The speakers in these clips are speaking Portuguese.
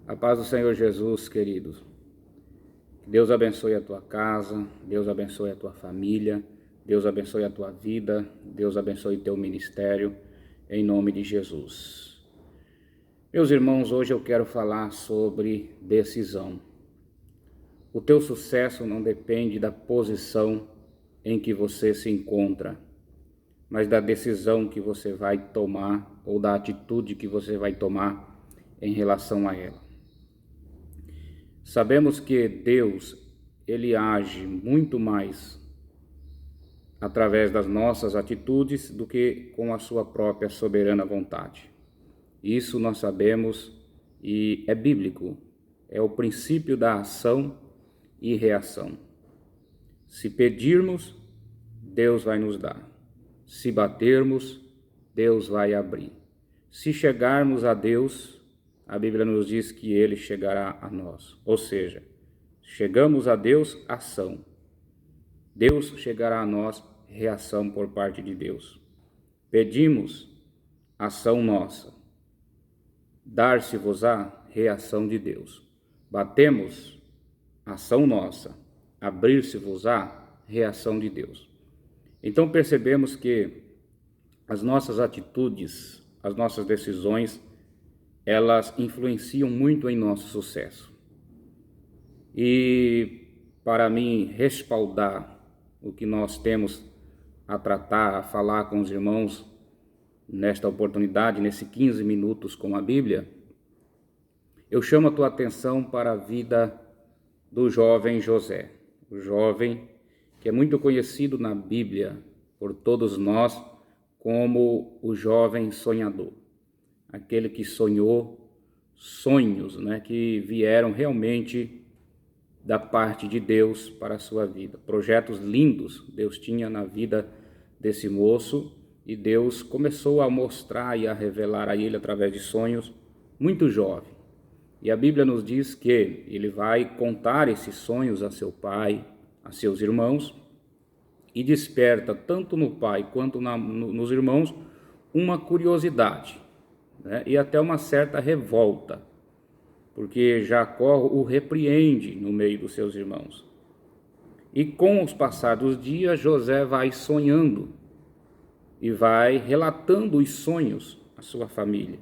A paz do Senhor Jesus, queridos. Deus abençoe a tua casa, Deus abençoe a tua família, Deus abençoe a tua vida, Deus abençoe o teu ministério, em nome de Jesus. Meus irmãos, hoje eu quero falar sobre decisão. O teu sucesso não depende da posição em que você se encontra, mas da decisão que você vai tomar ou da atitude que você vai tomar em relação a ela. Sabemos que Deus, Ele age muito mais através das nossas atitudes do que com a sua própria soberana vontade. Isso nós sabemos e é bíblico, é o princípio da ação e reação. Se pedirmos, Deus vai nos dar. Se batermos, Deus vai abrir. Se chegarmos a Deus, a Bíblia nos diz que Ele chegará a nós. Ou seja, chegamos a Deus, ação. Deus chegará a nós, reação por parte de Deus. Pedimos, ação nossa. Dar-se-vos-á, reação de Deus. Batemos, ação nossa. Abrir-se-vos-á, reação de Deus. Então percebemos que as nossas atitudes, as nossas decisões, elas influenciam muito em nosso sucesso. E para mim respaldar o que nós temos a tratar, a falar com os irmãos nesta oportunidade, nesses 15 minutos com a Bíblia, eu chamo a tua atenção para a vida do jovem José, o jovem que é muito conhecido na Bíblia por todos nós como o jovem sonhador. Aquele que sonhou sonhos, que vieram realmente da parte de Deus para a sua vida. Projetos lindos Deus tinha na vida desse moço e Deus começou a mostrar e a revelar a ele através de sonhos muito jovem. E a Bíblia nos diz que ele vai contar esses sonhos a seu pai, a seus irmãos, e desperta tanto no pai quanto nos irmãos uma curiosidade, e até uma certa revolta, porque Jacó o repreende no meio dos seus irmãos. E com os passar dos dias, José vai sonhando e vai relatando os sonhos à sua família.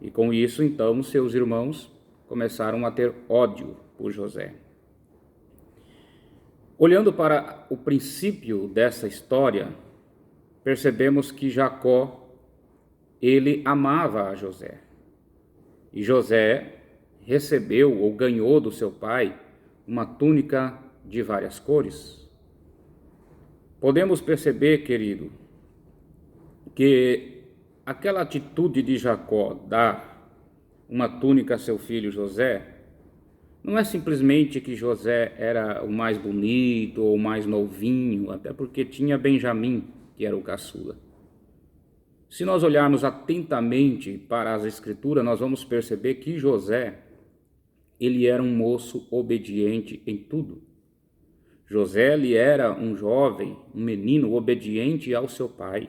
E com isso, então, seus irmãos começaram a ter ódio por José. Olhando para o princípio dessa história, percebemos que Jacó, ele amava a José. E José recebeu ou ganhou do seu pai uma túnica de várias cores. Podemos perceber, querido, que aquela atitude de Jacó dar uma túnica a seu filho José, não é simplesmente que José era o mais bonito ou o mais novinho, até porque tinha Benjamim, que era o caçula. Se nós olharmos atentamente para as Escrituras, nós vamos perceber que José, ele era um moço obediente em tudo. José, ele era um jovem, um menino obediente ao seu pai.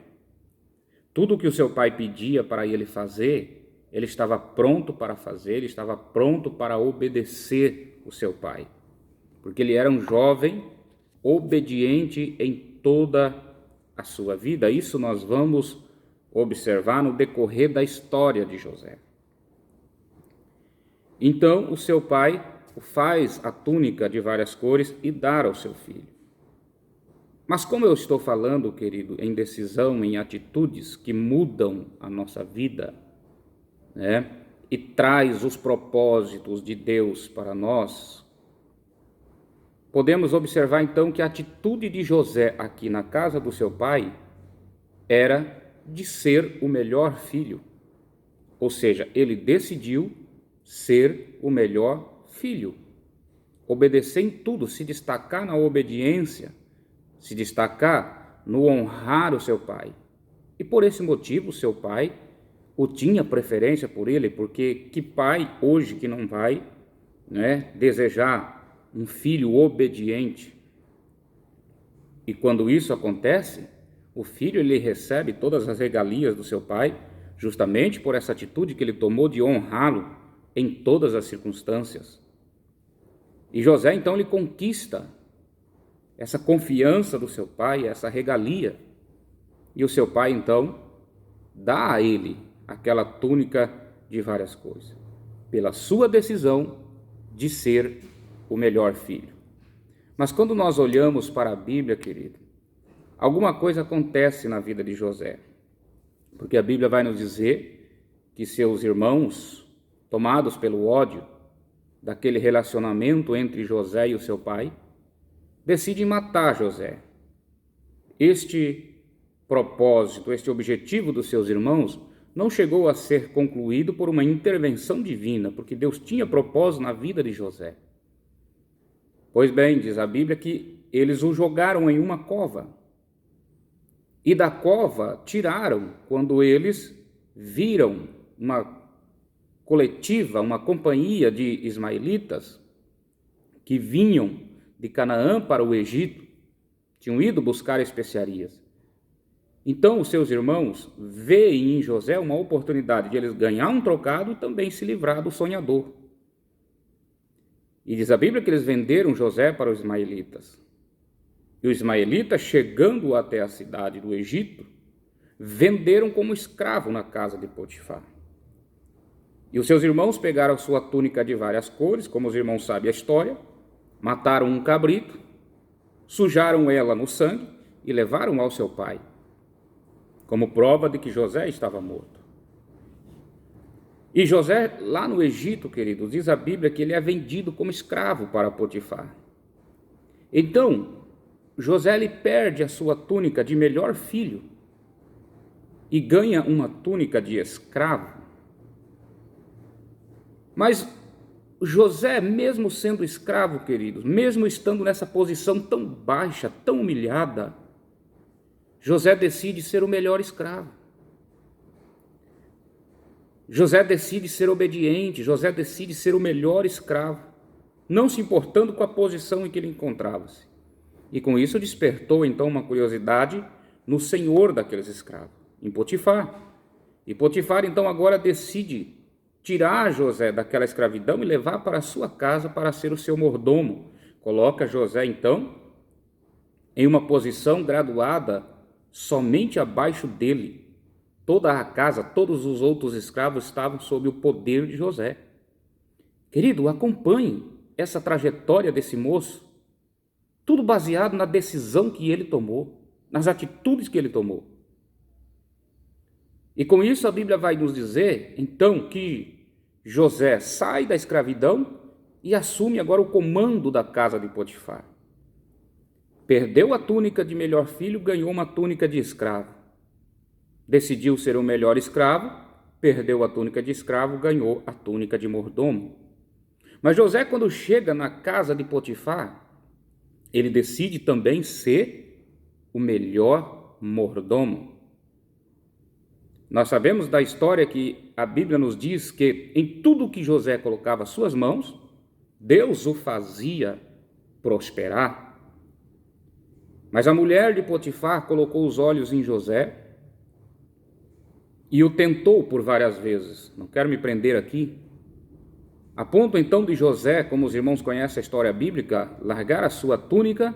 Tudo que o seu pai pedia para ele fazer, ele estava pronto para fazer, ele estava pronto para obedecer o seu pai. Porque ele era um jovem obediente em toda a sua vida. Isso nós vamos observar no decorrer da história de José. Então o seu pai faz a túnica de várias cores e dá ao seu filho. Mas como eu estou falando, querido, em decisão, em atitudes que mudam a nossa vida, e traz os propósitos de Deus para nós, podemos observar então que a atitude de José aqui na casa do seu pai era de ser o melhor filho. Ou seja, ele decidiu ser o melhor filho, obedecer em tudo, se destacar na obediência, se destacar no honrar o seu pai. E por esse motivo, seu pai o tinha preferência por ele, porque que pai hoje que não vai desejar um filho obediente? E quando isso acontece, o filho ele recebe todas as regalias do seu pai, justamente por essa atitude que ele tomou de honrá-lo em todas as circunstâncias. E José, então, ele conquista essa confiança do seu pai, essa regalia. E o seu pai, então, dá a ele aquela túnica de várias cores, pela sua decisão de ser o melhor filho. Mas quando nós olhamos para a Bíblia, querido, alguma coisa acontece na vida de José. Porque a Bíblia vai nos dizer que seus irmãos, tomados pelo ódio daquele relacionamento entre José e o seu pai, decidem matar José. Este propósito, este objetivo dos seus irmãos não chegou a ser concluído por uma intervenção divina, porque Deus tinha propósito na vida de José. Pois bem, diz a Bíblia que eles o jogaram em uma cova. E da cova tiraram quando eles viram uma coletiva, uma companhia de ismaelitas que vinham de Canaã para o Egito, tinham ido buscar especiarias. Então os seus irmãos veem em José uma oportunidade de eles ganhar um trocado e também se livrar do sonhador. E diz a Bíblia que eles venderam José para os ismaelitas. E os ismaelitas, chegando até a cidade do Egito, venderam como escravo na casa de Potifar. E os seus irmãos pegaram sua túnica de várias cores, como os irmãos sabem a história, mataram um cabrito, sujaram ela no sangue e levaram ao seu pai, como prova de que José estava morto. E José, lá no Egito, queridos, diz a Bíblia que ele é vendido como escravo para Potifar. Então, José ele perde a sua túnica de melhor filho e ganha uma túnica de escravo. Mas José, mesmo sendo escravo, queridos, mesmo estando nessa posição tão baixa, tão humilhada, José decide ser o melhor escravo. José decide ser obediente, José decide ser o melhor escravo, não se importando com a posição em que ele encontrava-se. E com isso despertou então uma curiosidade no senhor daqueles escravos, em Potifar. E Potifar então agora decide tirar José daquela escravidão e levar para a sua casa para ser o seu mordomo. Coloca José então em uma posição graduada somente abaixo dele. Toda a casa, todos os outros escravos estavam sob o poder de José. Querido, acompanhe essa trajetória desse moço, tudo baseado na decisão que ele tomou, nas atitudes que ele tomou. E com isso a Bíblia vai nos dizer, então, que José sai da escravidão e assume agora o comando da casa de Potifar. Perdeu a túnica de melhor filho, ganhou uma túnica de escravo. Decidiu ser o melhor escravo, perdeu a túnica de escravo, ganhou a túnica de mordomo. Mas José, quando chega na casa de Potifar, ele decide também ser o melhor mordomo. Nós sabemos da história que a Bíblia nos diz que em tudo que José colocava suas mãos, Deus o fazia prosperar. Mas a mulher de Potifar colocou os olhos em José e o tentou por várias vezes. Não quero me prender aqui. A ponto então de José, como os irmãos conhecem a história bíblica, largar a sua túnica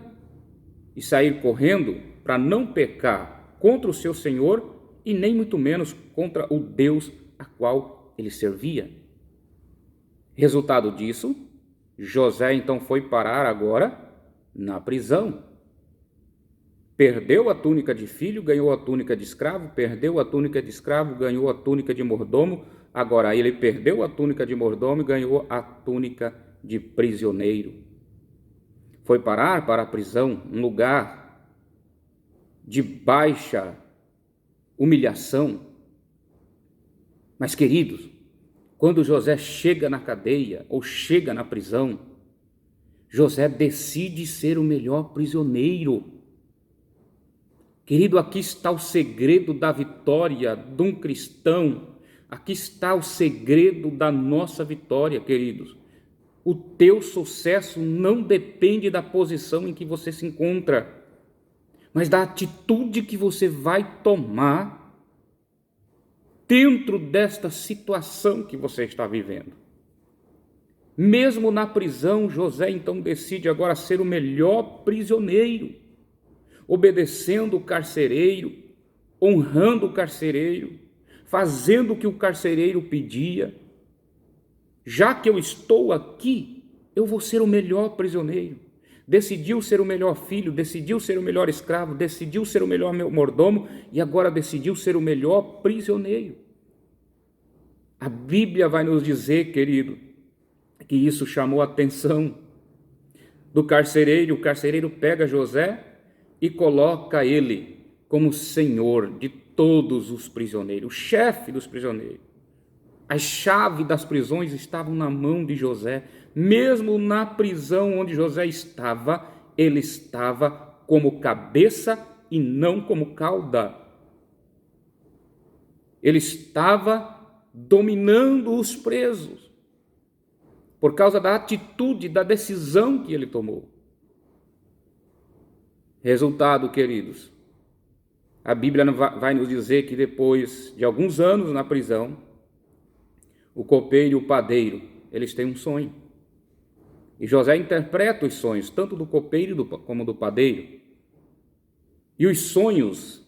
e sair correndo para não pecar contra o seu Senhor e nem muito menos contra o Deus a qual ele servia. Resultado disso, José então foi parar agora na prisão. Perdeu a túnica de filho, ganhou a túnica de escravo, perdeu a túnica de escravo, ganhou a túnica de mordomo. Agora ele perdeu a túnica de mordomo e ganhou a túnica de prisioneiro. Foi parar para a prisão, um lugar de baixa humilhação. Mas, queridos, quando José chega na cadeia ou chega na prisão, José decide ser o melhor prisioneiro. Querido, aqui está o segredo da vitória de um cristão. Aqui está o segredo da nossa vitória, queridos. O teu sucesso não depende da posição em que você se encontra, mas da atitude que você vai tomar dentro desta situação que você está vivendo. Mesmo na prisão, José então decide agora ser o melhor prisioneiro, obedecendo o carcereiro, honrando o carcereiro, fazendo o que o carcereiro pedia. Já que eu estou aqui, eu vou ser o melhor prisioneiro. Decidiu ser o melhor filho, decidiu ser o melhor escravo, decidiu ser o melhor mordomo e agora decidiu ser o melhor prisioneiro. A Bíblia vai nos dizer, querido, que isso chamou a atenção do carcereiro. O carcereiro pega José e coloca ele como senhor de todos os prisioneiros, o chefe dos prisioneiros. A chave das prisões estavam na mão de José. Mesmo na prisão onde José estava, ele estava como cabeça e não como cauda. Ele estava dominando os presos, por causa da atitude, da decisão que ele tomou. Resultado, queridos, a Bíblia vai nos dizer que depois de alguns anos na prisão, o copeiro e o padeiro, eles têm um sonho. E José interpreta os sonhos, tanto do copeiro como do padeiro. E os sonhos,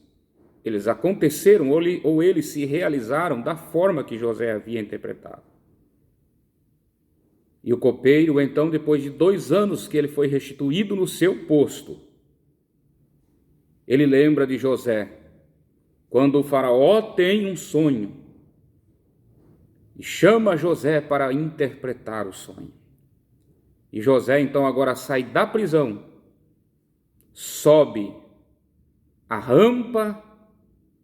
eles aconteceram ou eles se realizaram da forma que José havia interpretado. E o copeiro, então, depois de 2 anos que ele foi restituído no seu posto, ele lembra de José, quando o faraó tem um sonho, e chama José para interpretar o sonho. E José então agora sai da prisão, sobe a rampa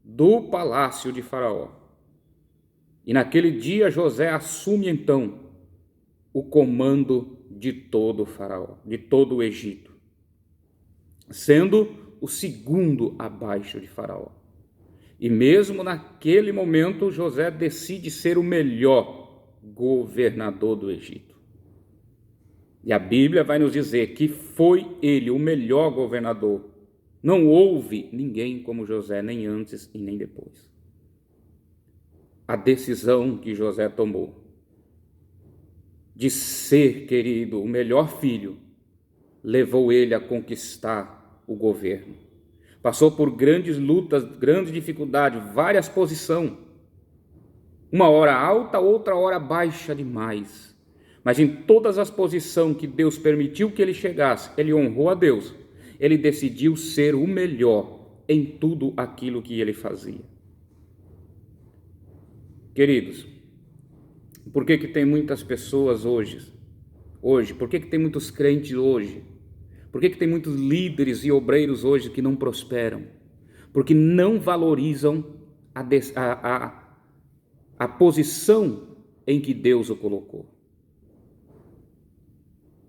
do palácio de Faraó. E naquele dia José assume então o comando de todo o Faraó, de todo o Egito, sendo o segundo abaixo de Faraó. E mesmo naquele momento, José decide ser o melhor governador do Egito. E a Bíblia vai nos dizer que foi ele o melhor governador. Não houve ninguém como José, nem antes e nem depois. A decisão que José tomou de ser, querido, o melhor filho, levou ele a conquistar o governo. Passou por grandes lutas, grandes dificuldades, várias posições. Uma hora alta, outra hora baixa demais. Mas em todas as posições que Deus permitiu que ele chegasse, ele honrou a Deus. Ele decidiu ser o melhor em tudo aquilo que ele fazia. Queridos, por que tem muitas pessoas hoje? Por que tem muitos crentes hoje? Por que tem muitos líderes e obreiros hoje que não prosperam? Porque não valorizam a posição em que Deus o colocou.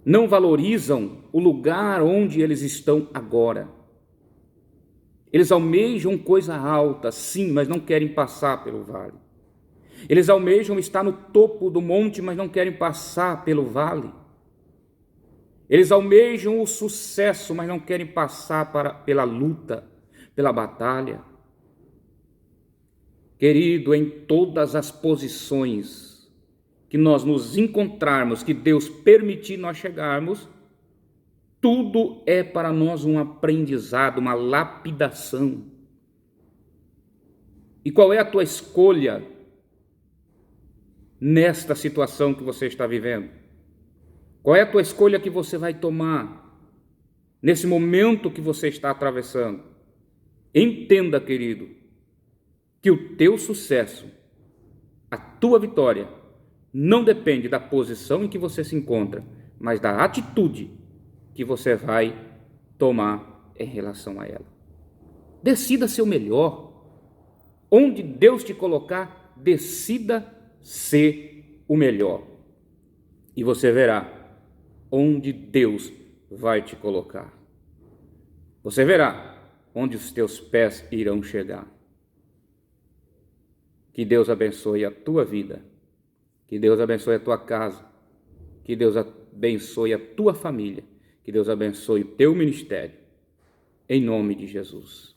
Não valorizam o lugar onde eles estão agora. Eles almejam coisa alta, sim, mas não querem passar pelo vale. Eles almejam estar no topo do monte, mas não querem passar pelo vale. Eles almejam o sucesso, mas não querem passar pela luta, pela batalha. Querido, em todas as posições que nós nos encontrarmos, que Deus permitir nós chegarmos, tudo é para nós um aprendizado, uma lapidação. E qual é a tua escolha nesta situação que você está vivendo? Qual é a tua escolha que você vai tomar nesse momento que você está atravessando? Entenda, querido, que o teu sucesso, a tua vitória, não depende da posição em que você se encontra, mas da atitude que você vai tomar em relação a ela. Decida ser o melhor. Onde Deus te colocar, decida ser o melhor. E você verá onde Deus vai te colocar. Você verá onde os teus pés irão chegar. Que Deus abençoe a tua vida. Que Deus abençoe a tua casa. Que Deus abençoe a tua família. Que Deus abençoe o teu ministério. Em nome de Jesus.